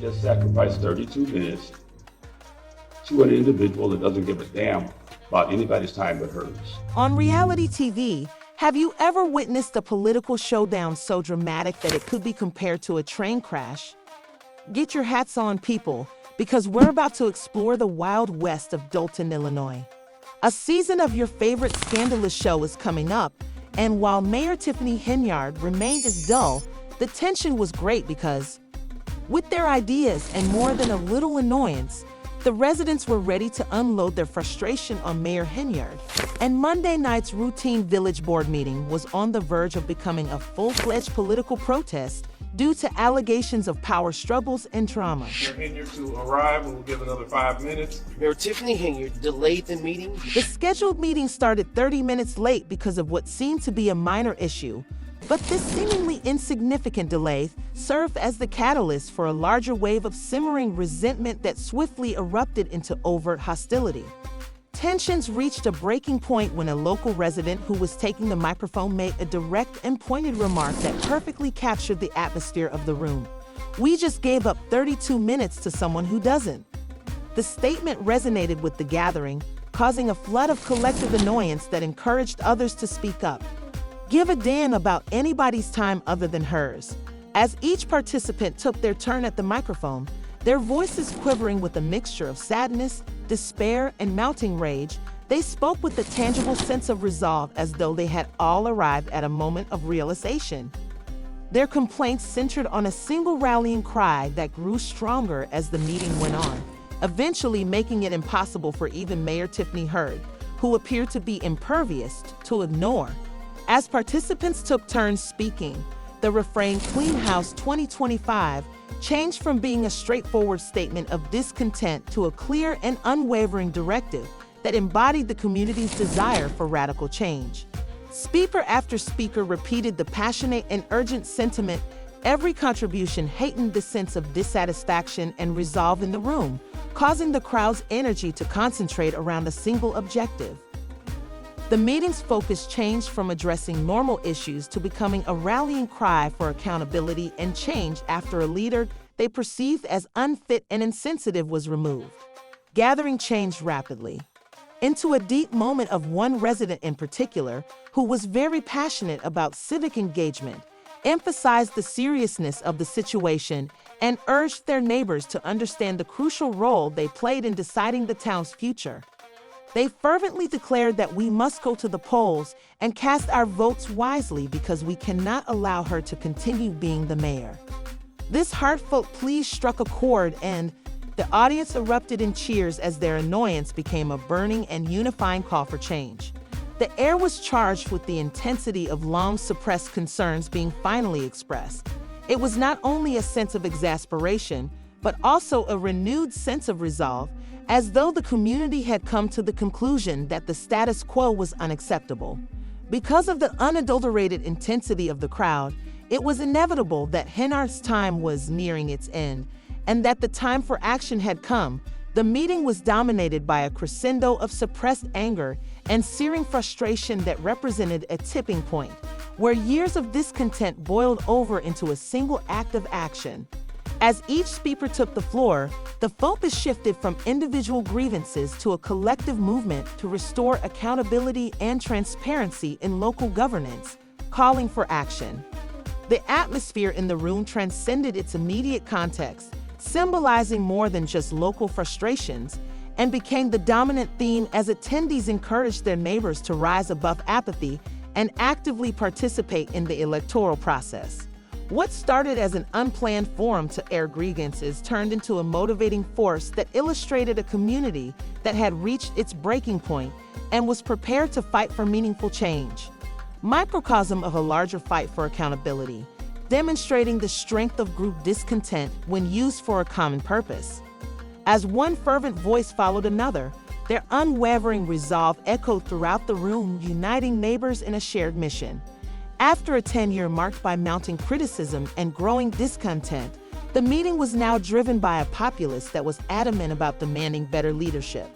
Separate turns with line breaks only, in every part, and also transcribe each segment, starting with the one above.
just sacrifice 32 minutes to an individual that doesn't give a damn about anybody's time but hers.
On reality TV, have you ever witnessed a political showdown so dramatic that it could be compared to a train crash? Get your hats on, people, because we're about to explore the Wild West of Dalton, Illinois. A season of your favorite scandalous show is coming up, and while Mayor Tiffany Henyard remained as dull, the tension was great because, with their ideas and more than a little annoyance, the residents were ready to unload their frustration on Mayor Henyard. And Monday night's routine village board meeting was on the verge of becoming a full-fledged political protest due to allegations of power struggles and drama.
Mayor Henyard to arrive, and we'll give another 5 minutes.
Mayor Tiffany Henyard delayed the meeting.
The scheduled meeting started 30 minutes late because of what seemed to be a minor issue. But this seemingly insignificant delay served as the catalyst for a larger wave of simmering resentment that swiftly erupted into overt hostility. Tensions reached a breaking point when a local resident who was taking the microphone made a direct and pointed remark that perfectly captured the atmosphere of the room. "We just gave up 32 minutes to someone who doesn't." The statement resonated with the gathering, causing a flood of collective annoyance that encouraged others to speak up. Give a damn about anybody's time other than hers. As each participant took their turn at the microphone, their voices quivering with a mixture of sadness, despair, and mounting rage, they spoke with a tangible sense of resolve as though they had all arrived at a moment of realization. Their complaints centered on a single rallying cry that grew stronger as the meeting went on, eventually making it impossible for even Mayor Tiffany Henyard, who appeared to be impervious, to ignore. As participants took turns speaking, the refrain "Clean House 2025" changed from being a straightforward statement of discontent to a clear and unwavering directive that embodied the community's desire for radical change. Speaker after speaker repeated the passionate and urgent sentiment. Every contribution heightened the sense of dissatisfaction and resolve in the room, causing the crowd's energy to concentrate around a single objective. The meeting's focus changed from addressing normal issues to becoming a rallying cry for accountability and change after a leader they perceived as unfit and insensitive was removed. Gathering changed rapidly into a deep moment of one resident in particular who was very passionate about civic engagement, emphasized the seriousness of the situation, and urged their neighbors to understand the crucial role they played in deciding the town's future. They fervently declared that we must go to the polls and cast our votes wisely because we cannot allow her to continue being the mayor. This heartfelt plea struck a chord, and the audience erupted in cheers as their annoyance became a burning and unifying call for change. The air was charged with the intensity of long-suppressed concerns being finally expressed. It was not only a sense of exasperation, but also a renewed sense of resolve, as though the community had come to the conclusion that the status quo was unacceptable. Because of the unadulterated intensity of the crowd, it was inevitable that Henyard's time was nearing its end, and that the time for action had come. The meeting was dominated by a crescendo of suppressed anger and searing frustration that represented a tipping point, where years of discontent boiled over into a single act of action. As each speaker took the floor, the focus shifted from individual grievances to a collective movement to restore accountability and transparency in local governance, calling for action. The atmosphere in the room transcended its immediate context, symbolizing more than just local frustrations, and became the dominant theme as attendees encouraged their neighbors to rise above apathy and actively participate in the electoral process. What started as an unplanned forum to air grievances turned into a motivating force that illustrated a community that had reached its breaking point and was prepared to fight for meaningful change. Microcosm of a larger fight for accountability, demonstrating the strength of group discontent when used for a common purpose. As one fervent voice followed another, their unwavering resolve echoed throughout the room, uniting neighbors in a shared mission. After a tenure marked by mounting criticism and growing discontent, the meeting was now driven by a populace that was adamant about demanding better leadership.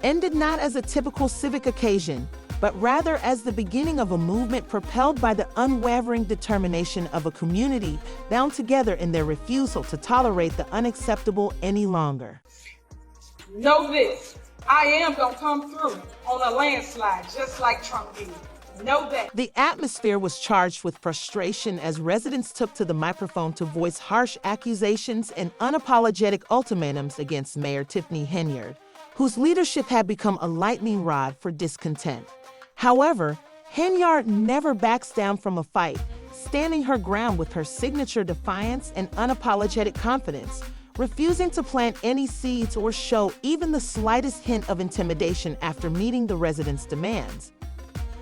Ended not as a typical civic occasion, but rather as the beginning of a movement propelled by the unwavering determination of a community bound together in their refusal to tolerate the unacceptable any longer.
Know this, I am gonna come through on a landslide just like Trump did. Know that.
The atmosphere was charged with frustration as residents took to the microphone to voice harsh accusations and unapologetic ultimatums against Mayor Tiffany Henyard, whose leadership had become a lightning rod for discontent. However, Henyard never backs down from a fight, standing her ground with her signature defiance and unapologetic confidence, refusing to plant any seeds or show even the slightest hint of intimidation after meeting the residents' demands.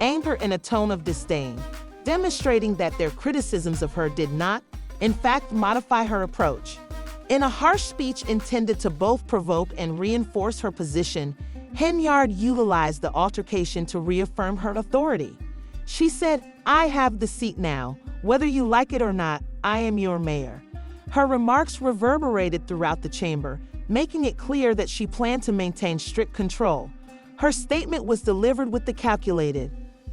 Aimed her in a tone of disdain, demonstrating that their criticisms of her did not, in fact, modify her approach. In a harsh speech intended to both provoke and reinforce her position, Henyard utilized the altercation to reaffirm her authority. She said, "I have the seat now. Whether you like it or not, I am your mayor." Her remarks reverberated throughout the chamber, making it clear that she planned to maintain strict control. Her statement was delivered with the calculated.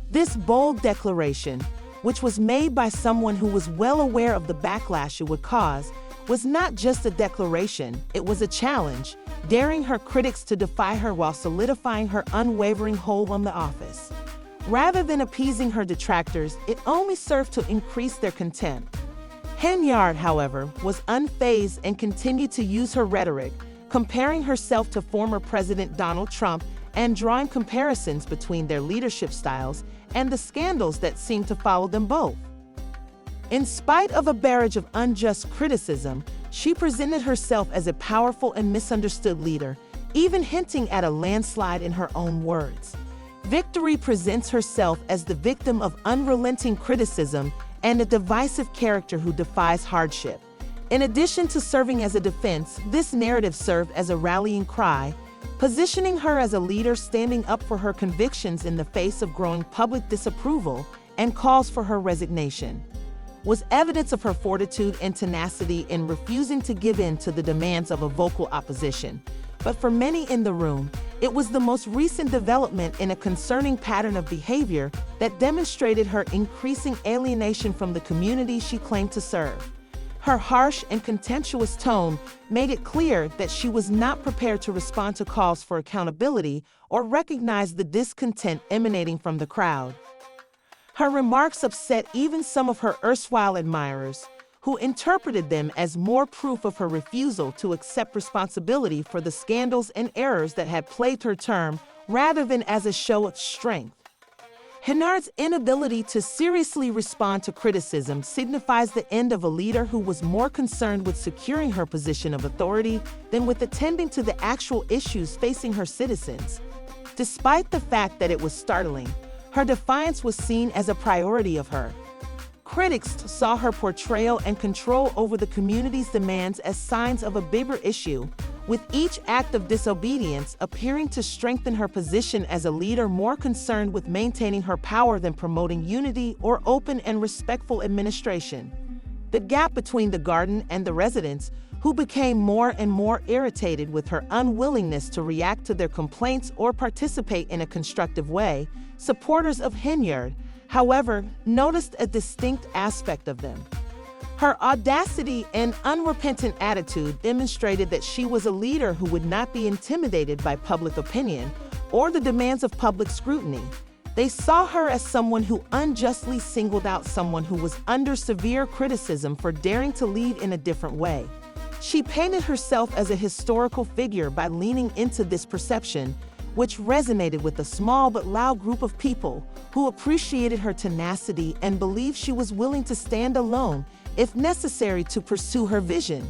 This bold declaration, which was made by someone who was well aware of the backlash it would cause, was not just a declaration, it was a challenge, daring her critics to defy her while solidifying her unwavering hold on the office. Rather than appeasing her detractors, it only served to increase their contempt. Henyard, however, was unfazed and continued to use her rhetoric, comparing herself to former President Donald Trump and drawing comparisons between their leadership styles and the scandals that seemed to follow them both. In spite of a barrage of unjust criticism, she presented herself as a powerful and misunderstood leader, even hinting at a landslide in her own words. Victory presents herself as the victim of unrelenting criticism and a divisive character who defies hardship. In addition to serving as a defense, this narrative served as a rallying cry, positioning her as a leader standing up for her convictions in the face of growing public disapproval and calls for her resignation. Was evidence of her fortitude and tenacity in refusing to give in to the demands of a vocal opposition. But for many in the room, it was the most recent development in a concerning pattern of behavior that demonstrated her increasing alienation from the community she claimed to serve. Her harsh and contemptuous tone made it clear that she was not prepared to respond to calls for accountability or recognize the discontent emanating from the crowd. Her remarks upset even some of her erstwhile admirers, who interpreted them as more proof of her refusal to accept responsibility for the scandals and errors that had plagued her term rather than as a show of strength. Henyard's inability to seriously respond to criticism signifies the end of a leader who was more concerned with securing her position of authority than with attending to the actual issues facing her citizens. Despite the fact that it was startling, her defiance was seen as a priority of her. Critics saw her portrayal and control over the community's demands as signs of a bigger issue, with each act of disobedience appearing to strengthen her position as a leader more concerned with maintaining her power than promoting unity or open and respectful administration. The gap between the garden and the residents, who became more and more irritated with her unwillingness to react to their complaints or participate in a constructive way, supporters of Henyard, however, noticed a distinct aspect of them. Her audacity and unrepentant attitude demonstrated that she was a leader who would not be intimidated by public opinion or the demands of public scrutiny. They saw her as someone who unjustly singled out someone who was under severe criticism for daring to lead in a different way. She painted herself as a historical figure by leaning into this perception, which resonated with a small but loud group of people who appreciated her tenacity and believed she was willing to stand alone if necessary to pursue her vision.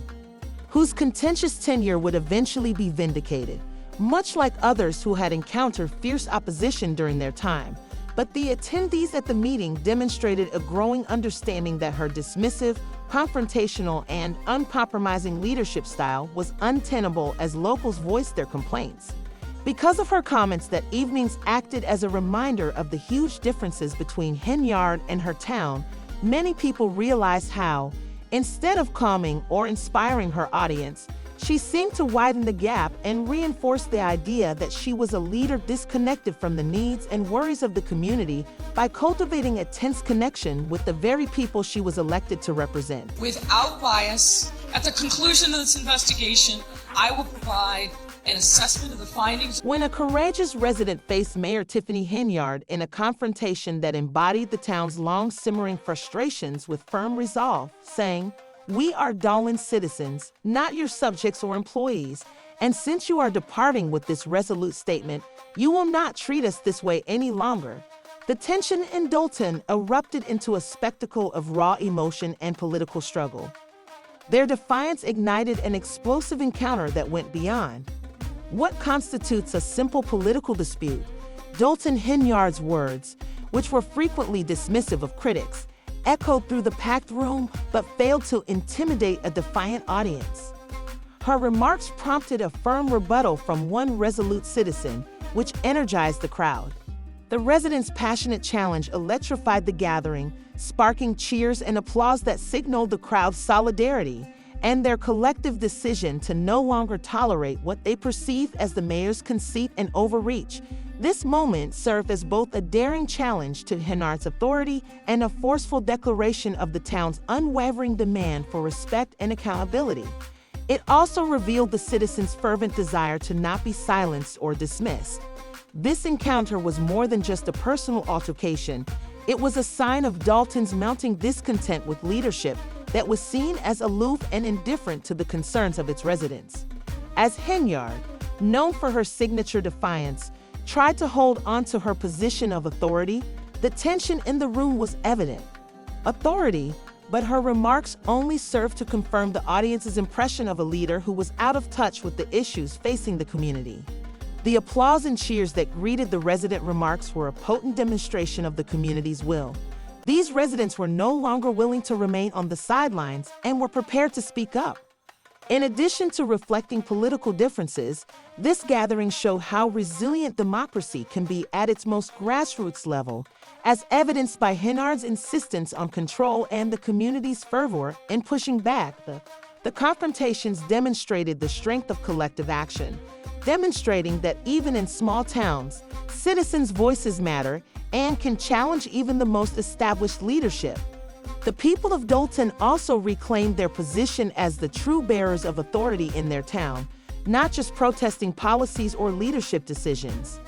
Whose contentious tenure would eventually be vindicated, much like others who had encountered fierce opposition during their time. But the attendees at the meeting demonstrated a growing understanding that her dismissive, confrontational, and uncompromising leadership style was untenable as locals voiced their complaints. Because of her comments that evenings acted as a reminder of the huge differences between Henyard and her town, many people realized how, instead of calming or inspiring her audience, She seemed to widen the gap and reinforce the idea that she was a leader disconnected from the needs and worries of the community by cultivating a tense connection with the very people she was elected to represent.
Without bias, at the conclusion of this investigation, I will provide an assessment of the findings.
When a courageous resident faced Mayor Tiffany Henyard in a confrontation that embodied the town's long-simmering frustrations with firm resolve, saying, "We are Dalton citizens, not your subjects or employees, and since you are departing with this resolute statement, you will not treat us this way any longer." The tension in Dalton erupted into a spectacle of raw emotion and political struggle. Their defiance ignited an explosive encounter that went beyond what constitutes a simple political dispute. Dalton Henyard's words, which were frequently dismissive of critics, echoed through the packed room but failed to intimidate a defiant audience. Her remarks prompted a firm rebuttal from one resolute citizen, which energized the crowd. The residents' passionate challenge electrified the gathering, sparking cheers and applause that signaled the crowd's solidarity and their collective decision to no longer tolerate what they perceived as the mayor's conceit and overreach. This moment served as both a daring challenge to Henyard's authority and a forceful declaration of the town's unwavering demand for respect and accountability. It also revealed the citizens' fervent desire to not be silenced or dismissed. This encounter was more than just a personal altercation. It was a sign of Dalton's mounting discontent with leadership that was seen as aloof and indifferent to the concerns of its residents. As Henyard, known for her signature defiance, tried to hold on to her position of authority, the tension in the room was evident. Authority, but her remarks only served to confirm the audience's impression of a leader who was out of touch with the issues facing the community. The applause and cheers that greeted the resident remarks were a potent demonstration of the community's will. These residents were no longer willing to remain on the sidelines and were prepared to speak up. In addition to reflecting political differences, this gathering showed how resilient democracy can be at its most grassroots level, as evidenced by Henyard's insistence on control and the community's fervor in pushing back. The confrontations demonstrated the strength of collective action, demonstrating that even in small towns, citizens' voices matter and can challenge even the most established leadership. The people of Dalton also reclaimed their position as the true bearers of authority in their town, not just protesting policies or leadership decisions.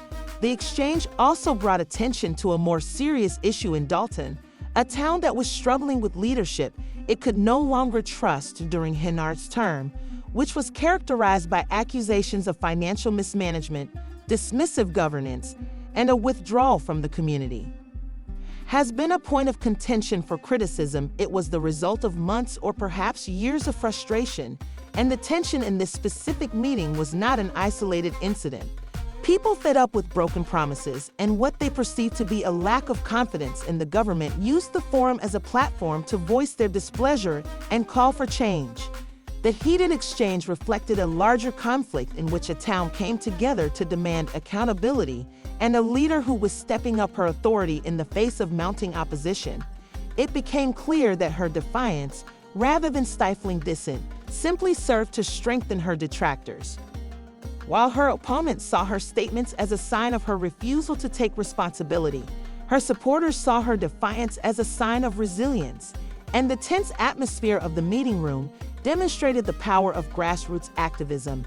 The exchange also brought attention to a more serious issue in Dalton, a town that was struggling with leadership it could no longer trust during Henyard's term, which was characterized by accusations of financial mismanagement, dismissive governance, and a withdrawal from the community. Has been a point of contention for criticism, it was the result of months or perhaps years of frustration, and the tension in this specific meeting was not an isolated incident. People fed up with broken promises and what they perceived to be a lack of confidence in the government used the forum as a platform to voice their displeasure and call for change. The heated exchange reflected a larger conflict in which a town came together to demand accountability and a leader who was stepping up her authority in the face of mounting opposition. It became clear that her defiance, rather than stifling dissent, simply served to strengthen her detractors. While her opponents saw her statements as a sign of her refusal to take responsibility, her supporters saw her defiance as a sign of resilience, and the tense atmosphere of the meeting room demonstrated the power of grassroots activism.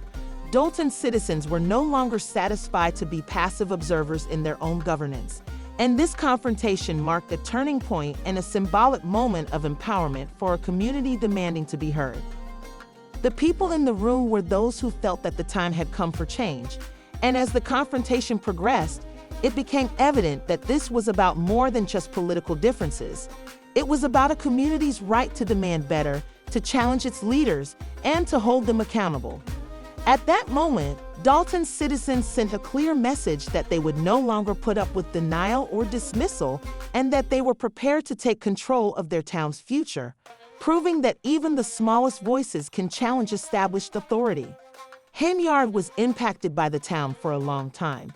Dalton citizens were no longer satisfied to be passive observers in their own governance, and this confrontation marked a turning point and a symbolic moment of empowerment for a community demanding to be heard. The people in the room were those who felt that the time had come for change, and as the confrontation progressed, it became evident that this was about more than just political differences. It was about a community's right to demand better, to challenge its leaders, and to hold them accountable. At that moment, Dalton's citizens sent a clear message that they would no longer put up with denial or dismissal, and that they were prepared to take control of their town's future, proving that even the smallest voices can challenge established authority. Henyard was impacted by the town for a long time.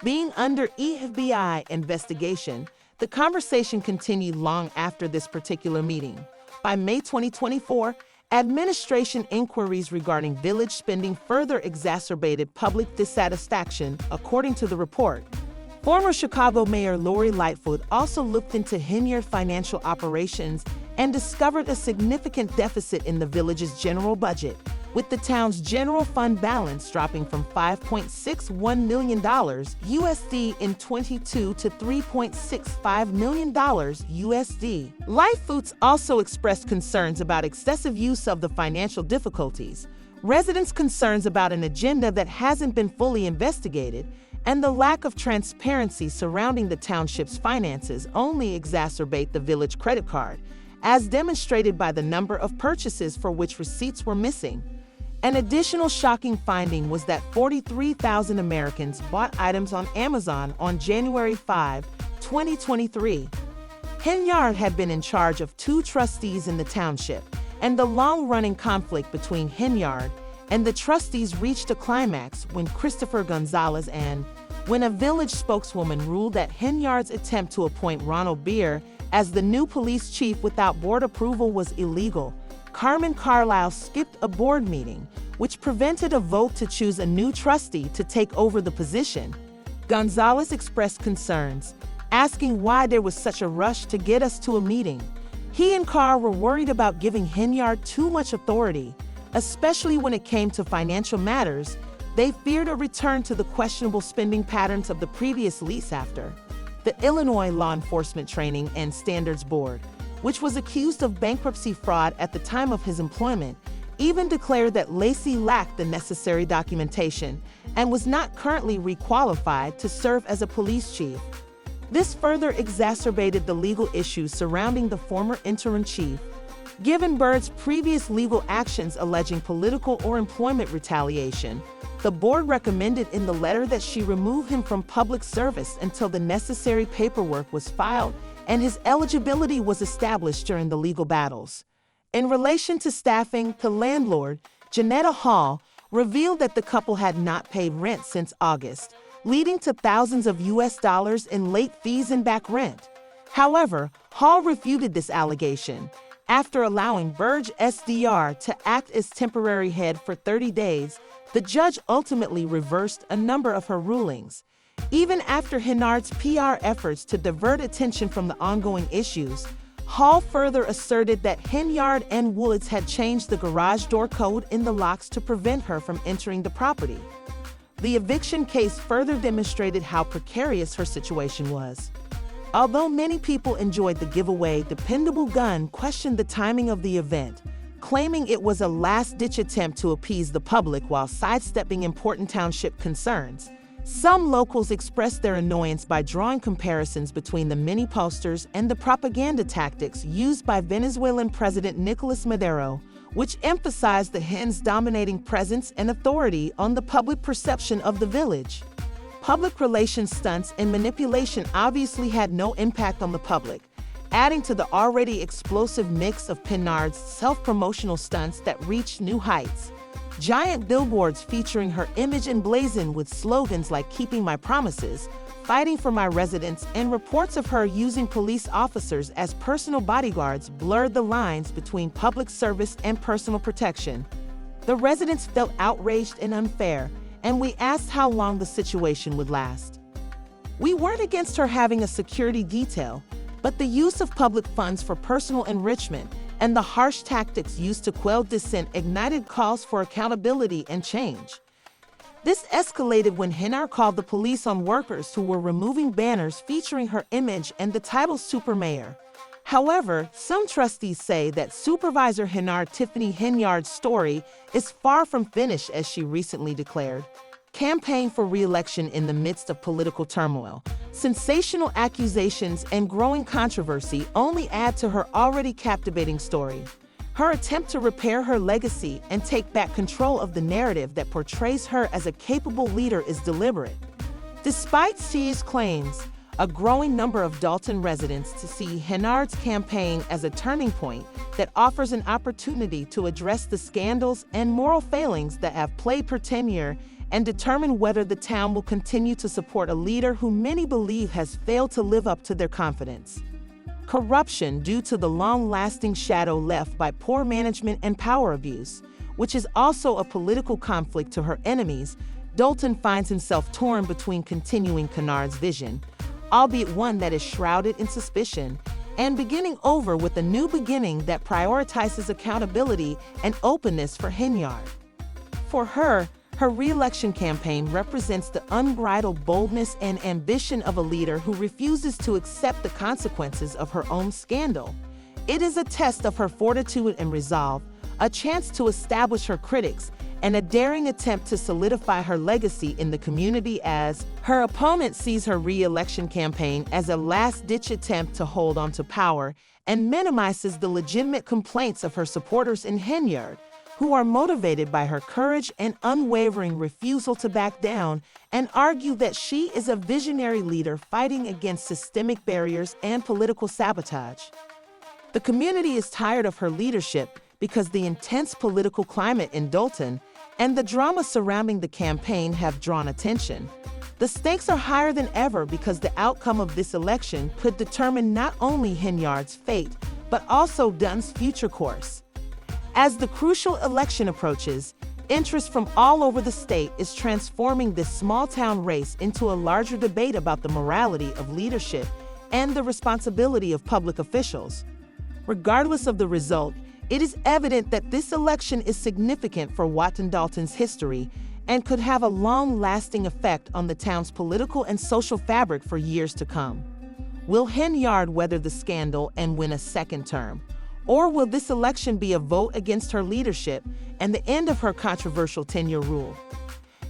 Being under FBI investigation, the conversation continued long after this particular meeting. By May 2024, Administration inquiries regarding village spending further exacerbated public dissatisfaction, according to the report. Former Chicago Mayor Lori Lightfoot also looked into Henyard financial operations and discovered a significant deficit in the village's general budget, with the town's general fund balance dropping from $5.61 million USD in 22 to $3.65 million USD. Lightfoot also expressed concerns about excessive use of the financial difficulties, residents' concerns about an agenda that hasn't been fully investigated, and the lack of transparency surrounding the township's finances only exacerbate the village credit card, as demonstrated by the number of purchases for which receipts were missing. An additional shocking finding was that 43,000 Americans bought items on Amazon on January 5, 2023. Henyard had been in charge of 2 trustees in the township, and the long-running conflict between Henyard and the trustees reached a climax when Christopher Gonzalez when a village spokeswoman ruled that Henyard's attempt to appoint Ronald Beer as the new police chief without board approval was illegal. Carmen Carlisle skipped a board meeting, which prevented a vote to choose a new trustee to take over the position. Gonzalez expressed concerns, asking why there was such a rush to get us to a meeting. He and Carr were worried about giving Henyard too much authority, especially when it came to financial matters. They feared a return to the questionable spending patterns of the previous lease after. The Illinois Law Enforcement Training and Standards Board, which was accused of bankruptcy fraud at the time of his employment, even declared that Lacey lacked the necessary documentation and was not currently requalified to serve as a police chief. This further exacerbated the legal issues surrounding the former interim chief. Given Bird's previous legal actions alleging political or employment retaliation, the board recommended in the letter that she remove him from public service until the necessary paperwork was filed and his eligibility was established during the legal battles. In relation to staffing, the landlord, Janetta Hall, revealed that the couple had not paid rent since August, leading to thousands of US dollars in late fees and back rent. However, Hall refuted this allegation. After allowing Burge SDR to act as temporary head for 30 days, the judge ultimately reversed a number of her rulings. Even after Henyard's PR efforts to divert attention from the ongoing issues, Hall further asserted that Henyard and Woods had changed the garage door code in the locks to prevent her from entering the property. The eviction case further demonstrated how precarious her situation was. Although many people enjoyed the giveaway, Dependable Gun questioned the timing of the event, claiming it was a last-ditch attempt to appease the public while sidestepping important township concerns. Some locals expressed their annoyance by drawing comparisons between the mini posters and the propaganda tactics used by Venezuelan President Nicolas Maduro, which emphasized the hen's dominating presence and authority on the public perception of the village. Public relations stunts and manipulation obviously had no impact on the public, adding to the already explosive mix of Henyard's self-promotional stunts that reached new heights. Giant billboards featuring her image emblazoned with slogans like "Keeping My Promises," "Fighting for My Residents," and reports of her using police officers as personal bodyguards blurred the lines between public service and personal protection. The residents felt outraged and unfair, and we asked how long the situation would last. We weren't against her having a security detail, but the use of public funds for personal enrichment and the harsh tactics used to quell dissent ignited calls for accountability and change. This escalated when Henyard called the police on workers who were removing banners featuring her image and the title Super Mayor. However, some trustees say that Supervisor Henyard Tiffany Henyard's story is far from finished, as she recently declared. Campaign for re-election in the midst of political turmoil, sensational accusations, and growing controversy only add to her already captivating story. Her attempt to repair her legacy and take back control of the narrative that portrays her as a capable leader is deliberate. Despite C's claims, a growing number of Dalton residents see Henyard's campaign as a turning point that offers an opportunity to address the scandals and moral failings that have plagued her tenure and determine whether the town will continue to support a leader who many believe has failed to live up to their confidence. corruption due to the long-lasting shadow left by poor management and power abuse, which is also a political conflict to her enemies. Dalton finds himself torn between continuing Henyard's vision, albeit one that is shrouded in suspicion, and beginning over with a new beginning that prioritizes accountability and openness for Henyard. For her re-election campaign represents the unbridled boldness and ambition of a leader who refuses to accept the consequences of her own scandal. It is a test of her fortitude and resolve, a chance to establish her critics, and a daring attempt to solidify her legacy in the community as her opponent sees her re-election campaign as a last-ditch attempt to hold on to power and minimizes the legitimate complaints of her supporters in Henyard, who are motivated by her courage and unwavering refusal to back down, and argue that she is a visionary leader fighting against systemic barriers and political sabotage. The community is tired of her leadership because the intense political climate in Dalton and the drama surrounding the campaign have drawn attention. The stakes are higher than ever because the outcome of this election could determine not only Henyard's fate, but also Dunn's future course. As the crucial election approaches, interest from all over the state is transforming this small-town race into a larger debate about the morality of leadership and the responsibility of public officials. Regardless of the result, it is evident that this election is significant for Dalton's history and could have a long-lasting effect on the town's political and social fabric for years to come. Will Henyard weather the scandal and win a second term? Or will this election be a vote against her leadership and the end of her controversial tenure rule?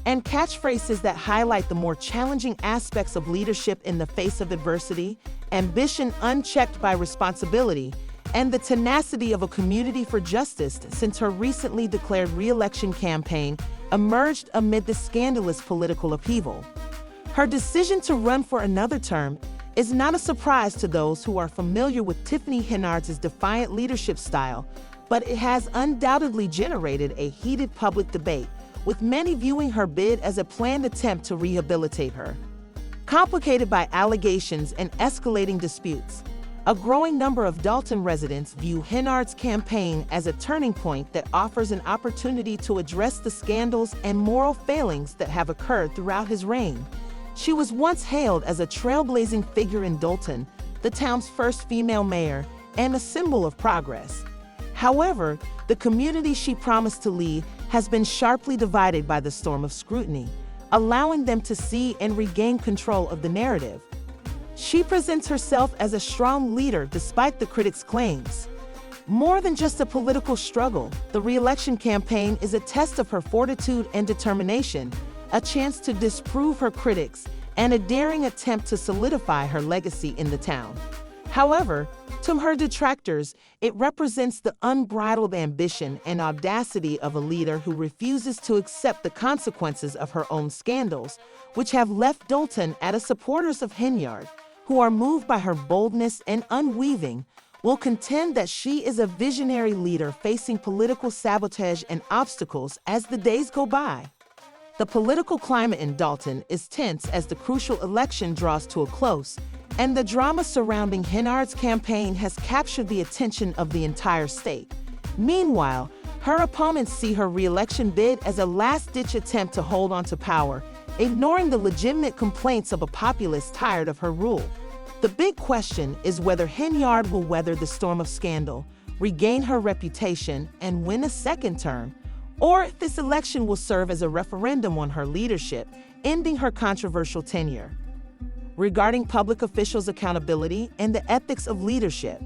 And catchphrases that highlight the more challenging aspects of leadership in the face of adversity, ambition unchecked by responsibility, and the tenacity of a community for justice since her recently declared re-election campaign emerged amid the scandalous political upheaval. Her decision to run for another term is not a surprise to those who are familiar with Tiffany Henyard's defiant leadership style, but it has undoubtedly generated a heated public debate, with many viewing her bid as a planned attempt to rehabilitate her. Complicated by allegations and escalating disputes, a growing number of Dalton residents view Henyard's campaign as a turning point that offers an opportunity to address the scandals and moral failings that have occurred throughout his reign. She was once hailed as a trailblazing figure in Dalton, the town's first female mayor, and a symbol of progress. However, the community she promised to lead has been sharply divided by the storm of scrutiny, allowing them to see and regain control of the narrative. She presents herself as a strong leader despite the critics' claims. More than just a political struggle, the re-election campaign is a test of her fortitude and determination, a chance to disprove her critics, and a daring attempt to solidify her legacy in the town. However, to her detractors, it represents the unbridled ambition and audacity of a leader who refuses to accept the consequences of her own scandals, which have left Dalton at a supporters of Henyard, who are moved by her boldness and unweaving, will contend that she is a visionary leader facing political sabotage and obstacles as the days go by. The political climate in Dalton is tense as the crucial election draws to a close, and the drama surrounding Henyard's campaign has captured the attention of the entire state. Meanwhile, her opponents see her re-election bid as a last-ditch attempt to hold on to power, ignoring the legitimate complaints of a populace tired of her rule. The big question is whether Henyard will weather the storm of scandal, regain her reputation, and win a second term, or if this election will serve as a referendum on her leadership, ending her controversial tenure. Regarding public officials' accountability and the ethics of leadership,